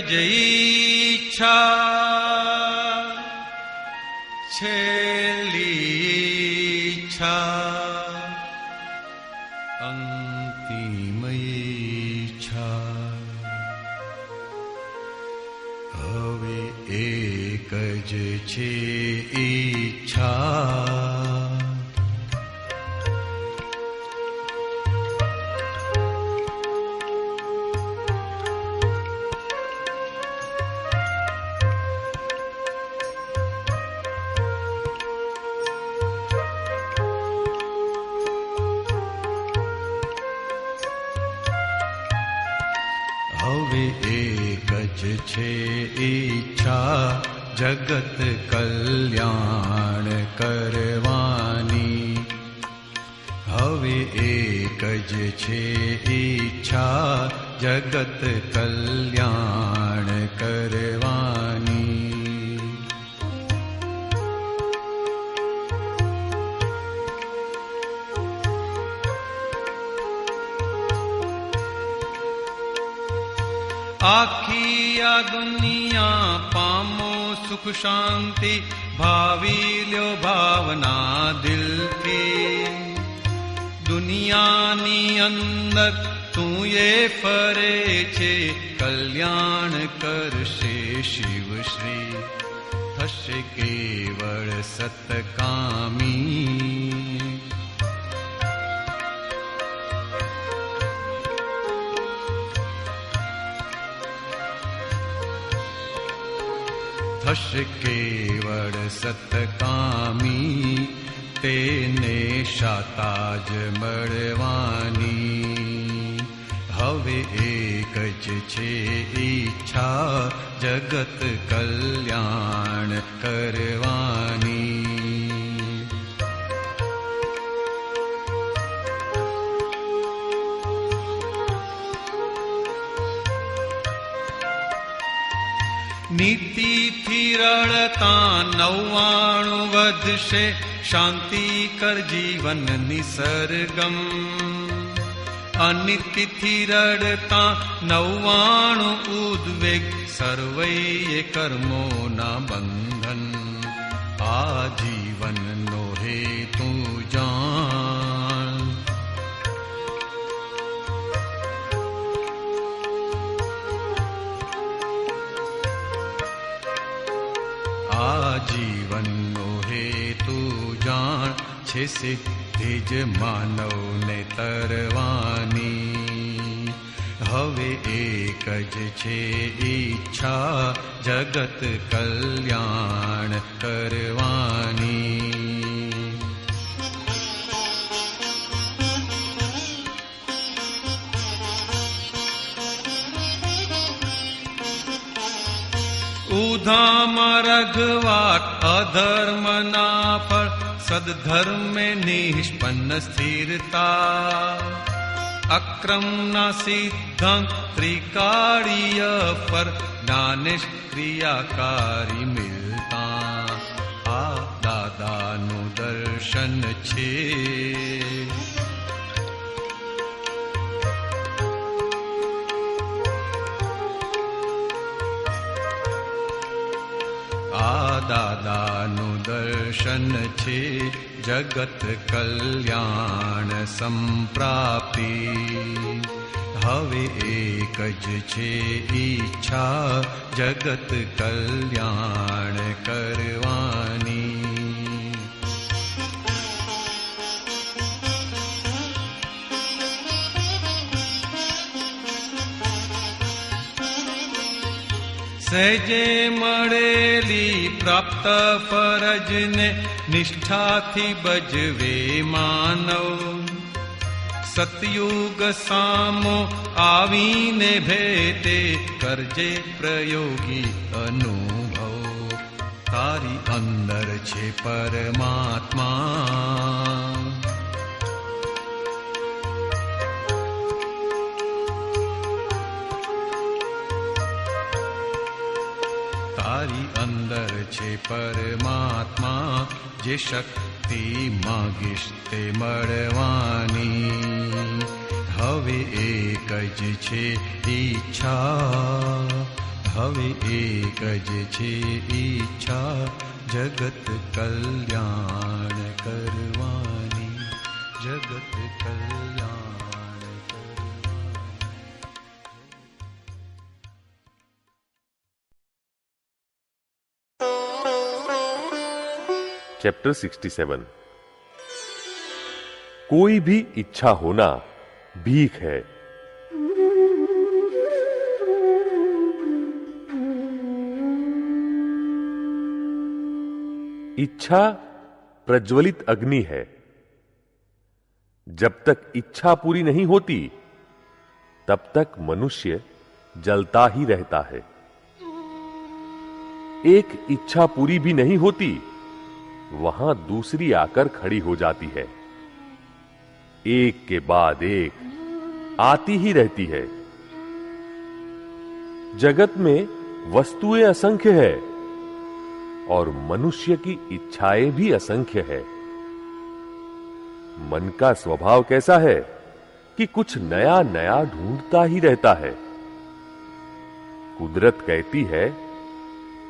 જ ઈચ્છા, છેલ્લી ઈચ્છા, અંતિમ ઈચ્છા. હવે એક જ છે ઈચ્છા, હવે એક જ છે ઈચ્છા, જગત કલ્યાણ કરવાની. હવે એક જ છે ઈચ્છા, જગત કલ્યાણ કરવાની. આખી આ દુનિયા પામો સુખ શાંતિ, ભાવી લ્યો ભાવના દિલથી. દુનિયાની અંદર તું એ ફરે છે, કલ્યાણ કરશે શિવશ્રી. થશે કેવળ સતકામી, થશે કેવળ સતકામી. તેને શાતા જ મળવાની. હવે એક જ છે ઈચ્છા, જગત કલ્યાણ કરવાની. નીતિથી રળતા 99 વધશે, શાંતિ કર જીવન નિસર્ગમ. અનિતિથી રડતા 99 ઉદ્વેગ, સર્વૈ કર્મોના બંધન. આ જીવનનો હેતુ જાણ, આ જીવનનો હેતુ જાણ છે, સિદ્ધિ જ માનવને તરવાની. હવે એક જ છે ઈચ્છા, જગત કલ્યાણ કરવાની. ઉધામાં રઘવાટ અધર્મના ફળ, સદધર્મે નિષ્પન્ન સ્થિરતા. અક્રમના સિદ્ધાંત ત્રિકાળીય પર, જ્ઞાનેશ્ક્રિયાકારી મિલતા. આ દાદાનું દર્શન છે, આ દાદાનું દર્શન છે, જગત કલ્યાણ સંપ્રાપ્તિ. હવે એક જ છે ઈચ્છા, જગત કલ્યાણ કરવાની. સહેજે મળેલી પ્રાપ્ત ફરજને, નિષ્ઠાથી બજવે માનવ. સતયુગ સામો આવીને ભેટે, કરજે પ્રયોગી અનુભવ. તારી અંદર છે પરમાત્મા, તારી અંદર છે પરમાત્મા. જે શક્તિ માગીશ તે મળવાની. હવે એક જ છે ઈચ્છા, હવે એક જ છે ઈચ્છા જગત કલ્યાણ કરવાની, જગત કલ્યાણ કરવાની. चैप्टर 67. कोई भी इच्छा होना भीख है. इच्छा प्रज्वलित अग्नि है. जब तक इच्छा पूरी नहीं होती तब तक मनुष्य जलता ही रहता है. एक इच्छा पूरी भी नहीं होती, वहां दूसरी आकर खड़ी हो जाती है. एक के बाद एक आती ही रहती है. जगत में वस्तुएं असंख्य है और मनुष्य की इच्छाएं भी असंख्य है. मन का स्वभाव कैसा है कि कुछ नया नया ढूंढता ही रहता है. कुदरत कहती है,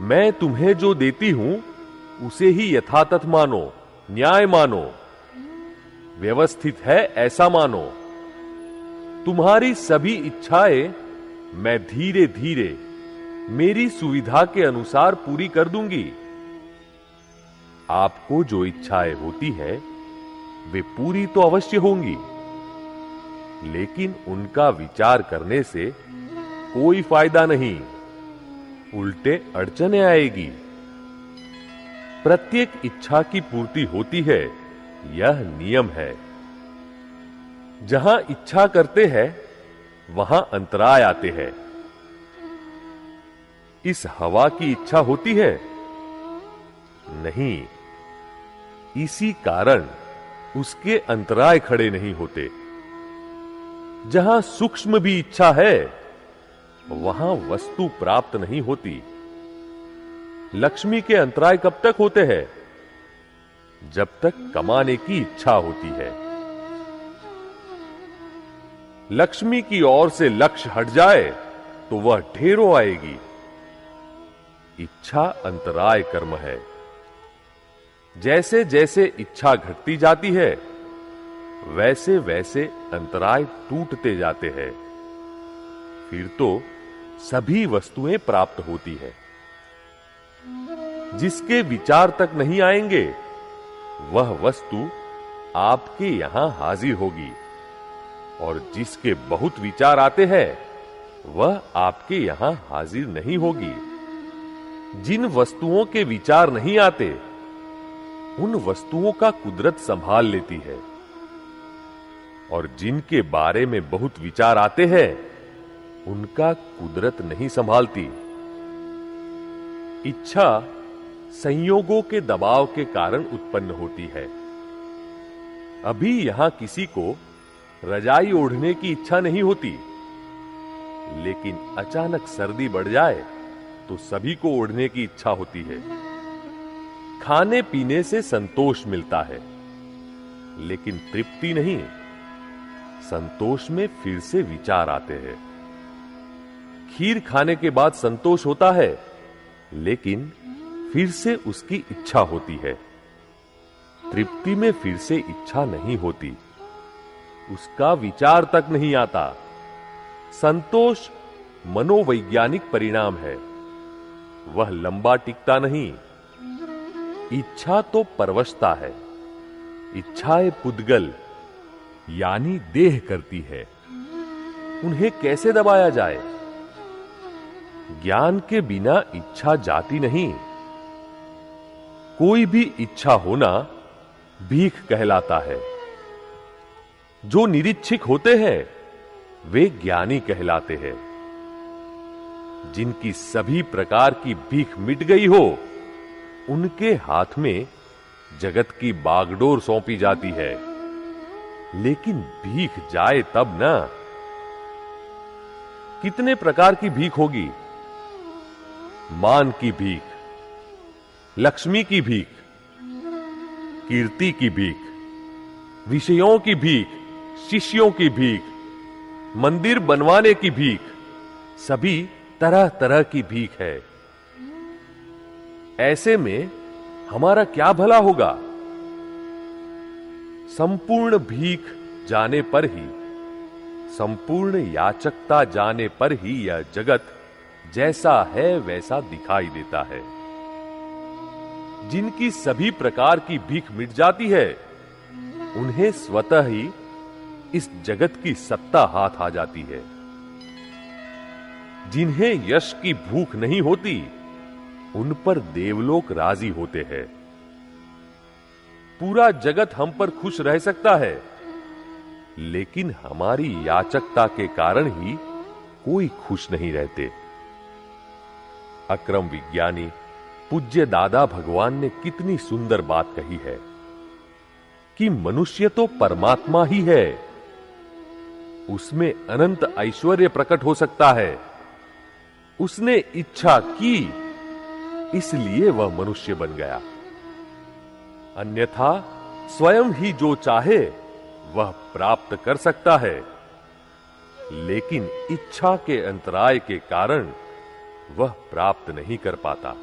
मैं तुम्हें जो देती हूं उसे ही यथातथ मानो, न्याय मानो, व्यवस्थित है ऐसा मानो. तुम्हारी सभी इच्छाएं मैं धीरे धीरे मेरी सुविधा के अनुसार पूरी कर दूंगी. आपको जो इच्छाएं होती है वे पूरी तो अवश्य होंगी, लेकिन उनका विचार करने से कोई फायदा नहीं, उल्टे अड़चने आएगी. प्रत्येक इच्छा की पूर्ति होती है, यह नियम है. जहां इच्छा करते हैं वहां अंतराय आते हैं. इस हवा की इच्छा होती है? नहीं. इसी कारण उसके अंतराय खड़े नहीं होते. जहां सूक्ष्म भी इच्छा है वहां वस्तु प्राप्त नहीं होती. लक्ष्मी के अंतराय कब तक होते हैं? जब तक कमाने की इच्छा होती है. लक्ष्मी की ओर से लक्ष्य हट जाए तो वह ढेरों आएगी. इच्छा अंतराय कर्म है. जैसे जैसे इच्छा घटती जाती है वैसे वैसे अंतराय टूटते जाते हैं. फिर तो सभी वस्तुएं प्राप्त होती है. जिसके विचार तक नहीं आएंगे वह वस्तु आपके यहां हाजिर होगी, और जिसके बहुत विचार आते हैं वह आपके यहां हाजिर नहीं होगी. जिन वस्तुओं के विचार नहीं आते उन वस्तुओं का कुदरत संभाल लेती है, और जिनके बारे में बहुत विचार आते हैं उनका कुदरत नहीं संभालती. इच्छा संयोगों के दबाव के कारण उत्पन्न होती है. अभी यहां किसी को रजाई ओढ़ने की इच्छा नहीं होती, लेकिन अचानक सर्दी बढ़ जाए तो सभी को ओढ़ने की इच्छा होती है. खाने पीने से संतोष मिलता है, लेकिन तृप्ति नहीं. संतोष में फिर से विचार आते हैं. खीर खाने के बाद संतोष होता है, लेकिन फिर से उसकी इच्छा होती है. तृप्ति में फिर से इच्छा नहीं होती, उसका विचार तक नहीं आता. संतोष मनोवैज्ञानिक परिणाम है, वह लंबा टिकता नहीं. इच्छा तो परवशता है. इच्छाएं पुद्गल यानी देह करती है. उन्हें कैसे दबाया जाए? ज्ञान के बिना इच्छा जाती नहीं. कोई भी इच्छा होना भीख कहलाता है. जो निरीक्षिक होते हैं वे ज्ञानी कहलाते हैं. जिनकी सभी प्रकार की भीख मिट गई हो उनके हाथ में जगत की बागडोर सौंपी जाती है. लेकिन भीख जाए तब ना. कितने प्रकार की भीख होगी? मान की भीख, लक्ष्मी की भीख, कीर्ति की भीख, विषयों की भीख, शिष्यों की भीख, मंदिर बनवाने की भीख, सभी तरह तरह की भीख है। ऐसे में हमारा क्या भला होगा? संपूर्ण भीख जाने पर ही, संपूर्ण याचकता जाने पर ही यह जगत जैसा है वैसा दिखाई देता है। जिनकी सभी प्रकार की भीख मिट जाती है, उन्हें स्वतः ही इस जगत की सत्ता हाथ आ जाती है। जिन्हें यश की भूख नहीं होती, उन पर देवलोक राजी होते हैं। पूरा जगत हम पर खुश रह सकता है, लेकिन हमारी याचकता के कारण ही कोई खुश नहीं रहते। अक्रम विज्ञानी पूज्य दादा भगवान ने कितनी सुंदर बात कही है कि मनुष्य तो परमात्मा ही है, उसमें अनंत ऐश्वर्य प्रकट हो सकता है। उसने इच्छा की, इसलिए वह मनुष्य बन गया। अन्यथा स्वयं ही जो चाहे वह प्राप्त कर सकता है, लेकिन इच्छा के अंतराय के कारण वह प्राप्त नहीं कर पाता।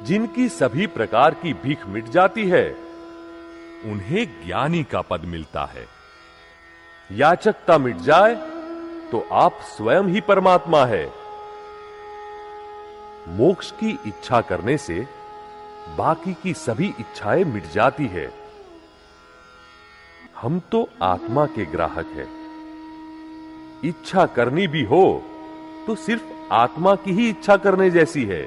जिनकी सभी प्रकार की भीख मिट जाती है, उन्हें ज्ञानी का पद मिलता है। याचकता मिट जाए तो आप स्वयं ही परमात्मा है। मोक्ष की इच्छा करने से बाकी की सभी इच्छाएं मिट जाती है। हम तो आत्मा के ग्राहक हैं। इच्छा करनी भी हो तो सिर्फ आत्मा की ही इच्छा करने जैसी है।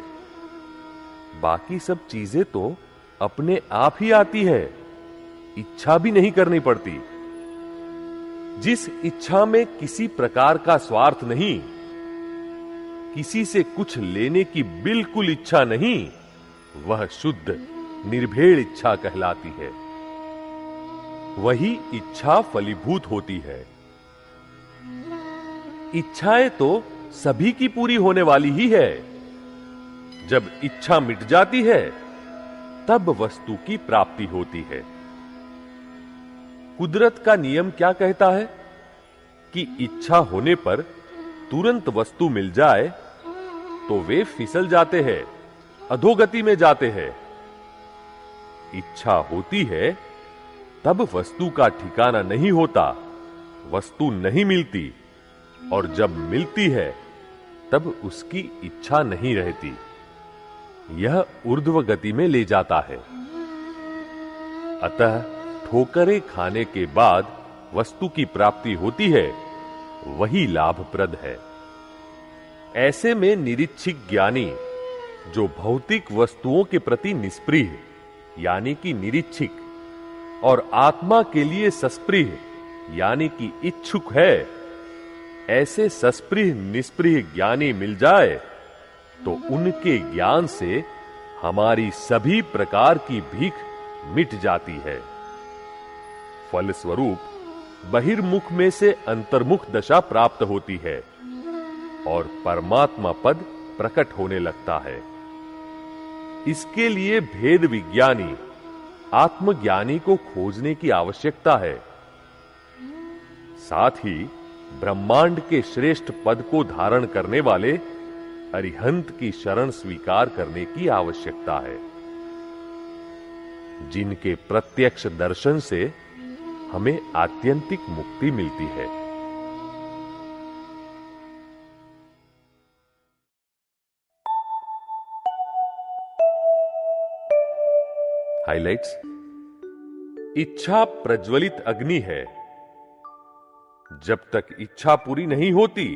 बाकी सब चीजें तो अपने आप ही आती है, इच्छा भी नहीं करनी पड़ती। जिस इच्छा में किसी प्रकार का स्वार्थ नहीं, किसी से कुछ लेने की बिल्कुल इच्छा नहीं, वह शुद्ध निर्भेड़ इच्छा कहलाती है। वही इच्छा फलीभूत होती है। इच्छाएं तो सभी की पूरी होने वाली ही है। जब इच्छा मिट जाती है, तब वस्तु की प्राप्ति होती है। कुदरत का नियम क्या कहता है कि इच्छा होने पर तुरंत वस्तु मिल जाए तो वे फिसल जाते हैं, अधोगति में जाते हैं। इच्छा होती है तब वस्तु का ठिकाना नहीं होता, वस्तु नहीं मिलती, और जब मिलती है तब उसकी इच्छा नहीं रहती। यह ऊर्ध्व गति में ले जाता है। अतः ठोकरें खाने के बाद वस्तु की प्राप्ति होती है, वही लाभप्रद है। ऐसे में निरीक्षिक ज्ञानी जो भौतिक वस्तुओं के प्रति निष्प्रिय यानी कि निरीक्षिक और आत्मा के लिए सस्प्रिय यानी कि इच्छुक है, ऐसे सस्प्रिय निष्प्रिय ज्ञानी मिल जाए तो उनके ज्ञान से हमारी सभी प्रकार की भीख मिट जाती है। फलस्वरूप बहिर्मुख में से अंतर्मुख दशा प्राप्त होती है और परमात्मा पद प्रकट होने लगता है। इसके लिए भेद विज्ञानी आत्मज्ञानी को खोजने की आवश्यकता है। साथ ही ब्रह्मांड के श्रेष्ठ पद को धारण करने वाले अरिहंत की शरण स्वीकार करने की आवश्यकता है, जिनके प्रत्यक्ष दर्शन से हमें आत्यंतिक मुक्ति मिलती है। हाइलाइट्स। इच्छा प्रज्वलित अग्नि है। जब तक इच्छा पूरी नहीं होती,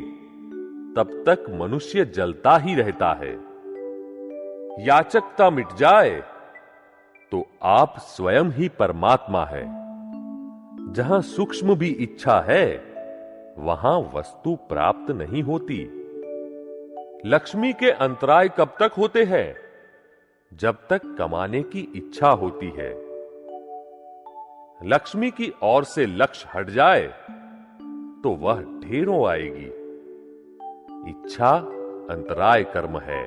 तब तक मनुष्य जलता ही रहता है। याचकता मिट जाए तो आप स्वयं ही परमात्मा है। जहां सूक्ष्म भी इच्छा है, वहां वस्तु प्राप्त नहीं होती। लक्ष्मी के अंतराय कब तक होते हैं? जब तक कमाने की इच्छा होती है। लक्ष्मी की ओर से लक्ष्य हट जाए तो वह ढेरों आएगी। इच्छा अंतराय कर्म है।